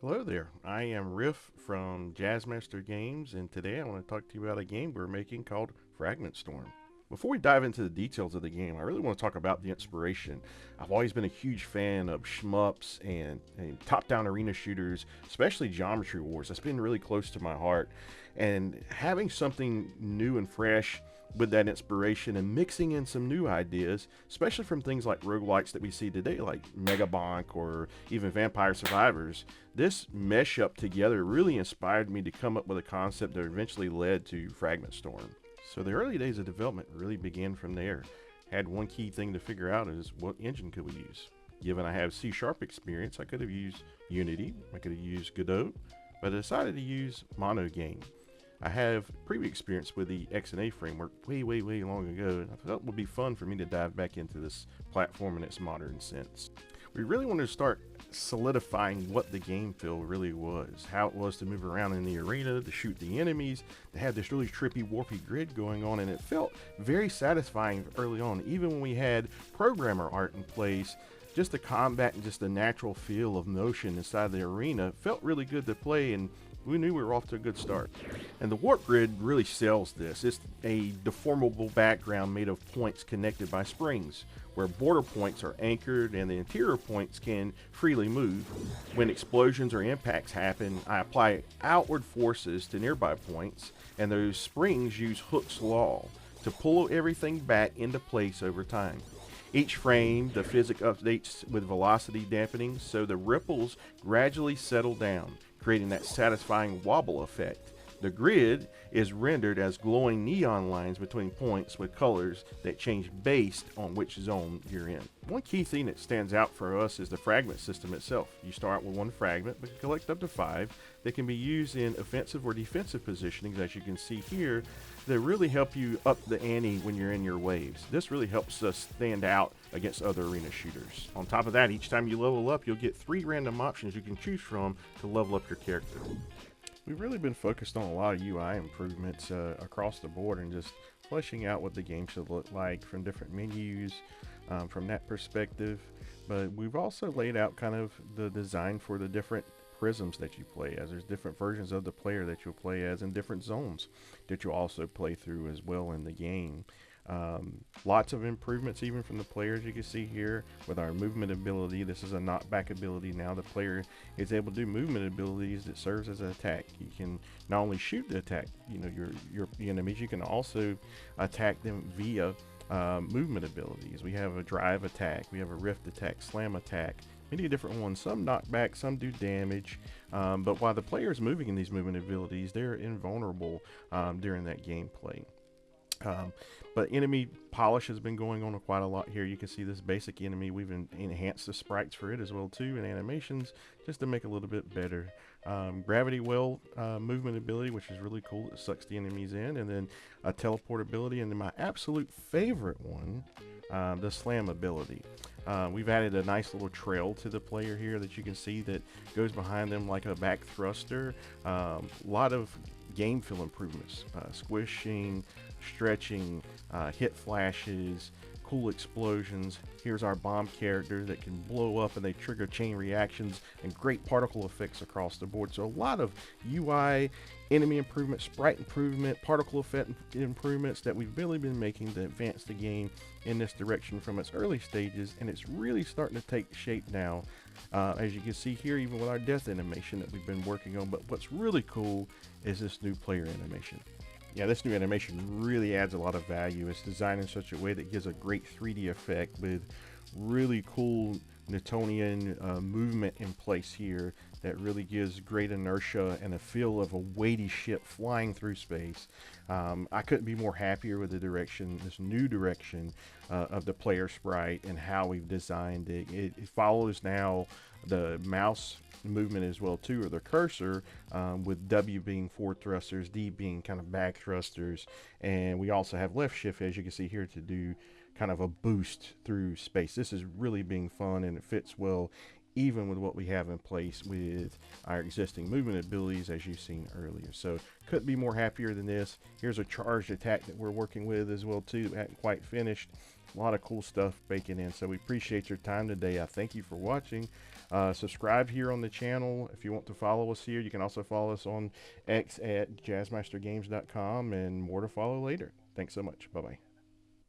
Hello there, I am Riff from Jazzmaster Games, and today I want to talk to you about a game we're making called Fragment Storm. Before we dive into the details of the game, I really want to talk about the inspiration. I've always been a huge fan of shmups and top-down arena shooters, especially Geometry Wars. That's been really close to my heart. And having something new and fresh with that inspiration and mixing in some new ideas, especially from things like roguelites that we see today, like Megabonk or even Vampire Survivors, this mesh up together really inspired me to come up with a concept that eventually led to Fragment Storm. So the early days of development really began from there. Had one key thing to figure out is what engine could we use? Given I have C# experience, I could have used Unity, I could have used Godot, but I decided to use Monogame. I have previous experience with the XNA framework way long ago, and I thought it would be fun for me to dive back into this platform in its modern sense. We really wanted to start solidifying what the game feel really was, how it was to move around in the arena, to shoot the enemies, to have this really trippy, warpy grid going on, and it felt very satisfying early on, even when we had programmer art in place. Just the combat and just the natural feel of motion inside the arena felt really good to play, and we knew we were off to a good start. And the warp grid really sells this. It's a deformable background made of points connected by springs, where border points are anchored and the interior points can freely move. When explosions or impacts happen, I apply outward forces to nearby points, and those springs use Hooke's law to pull everything back into place over time. Each frame, the physics updates with velocity dampening, so the ripples gradually settle down, creating that satisfying wobble effect. The grid is rendered as glowing neon lines between points with colors that change based on which zone you're in. One key thing that stands out for us is the fragment system itself. You start with one fragment, but collect up to 5 that can be used in offensive or defensive positionings, as you can see here, that really help you up the ante when you're in your waves. This really helps us stand out against other arena shooters. On top of that, each time you level up, you'll get 3 random options you can choose from to level up your character. We've really been focused on a lot of UI improvements across the board and just fleshing out what the game should look like from different menus from that perspective. But we've also laid out kind of the design for the different prisms that you play as. There's different versions of the player that you'll play as in different zones that you'll also play through as well in the game. Lots of improvements even from the players. You can see here with our movement ability, this is a knockback ability. Now the player is able to do movement abilities that serves as an attack. You can not only shoot the attack, your enemies, you can also attack them via movement abilities. We have a drive attack, we have a rift attack, slam attack, many different ones. Some knock back, some do damage, but while the player is moving in these movement abilities, they're invulnerable during that gameplay. But enemy polish has been going on quite a lot here. You can see this basic enemy. We've enhanced the sprites for it as well too, and animations just to make it a little bit better. Gravity well movement ability, which is really cool. It sucks the enemies in, and then a teleport ability, and then my absolute favorite one, the slam ability. We've added a nice little trail to the player here that you can see that goes behind them like a back thruster. A lot of game feel improvements, squishing, stretching, hit flashes, cool explosions. Here's our bomb character that can blow up and they trigger chain reactions, and great particle effects across the board. So a lot of UI, enemy improvement, sprite improvement, particle effect improvements that we've really been making to advance the game in this direction from its early stages, and it's really starting to take shape now. As you can see here, even with our death animation that we've been working on. But what's really cool is this new player animation. Yeah, this new animation really adds a lot of value. It's designed in such a way that gives a great 3D effect with really cool Newtonian movement in place here that really gives great inertia and a feel of a weighty ship flying through space. I couldn't be more happier with the direction, this new direction of the player sprite and how we've designed it. It follows now the mouse movement as well too, or the cursor, with W being forward thrusters, D being kind of back thrusters, and we also have left shift, as you can see here, to do kind of a boost through space. This is really being fun, and it fits well even with what we have in place with our existing movement abilities, as you've seen earlier. So couldn't be more happier than this. Here's a charged attack that we're working with as well too, that hadn't quite finished. A lot of cool stuff baking in. So we appreciate your time today. I thank you for watching. Subscribe here on the channel if you want to follow us here. You can also follow us on X at jazzmastergames.com, and more to follow later. Thanks so much. Bye-bye.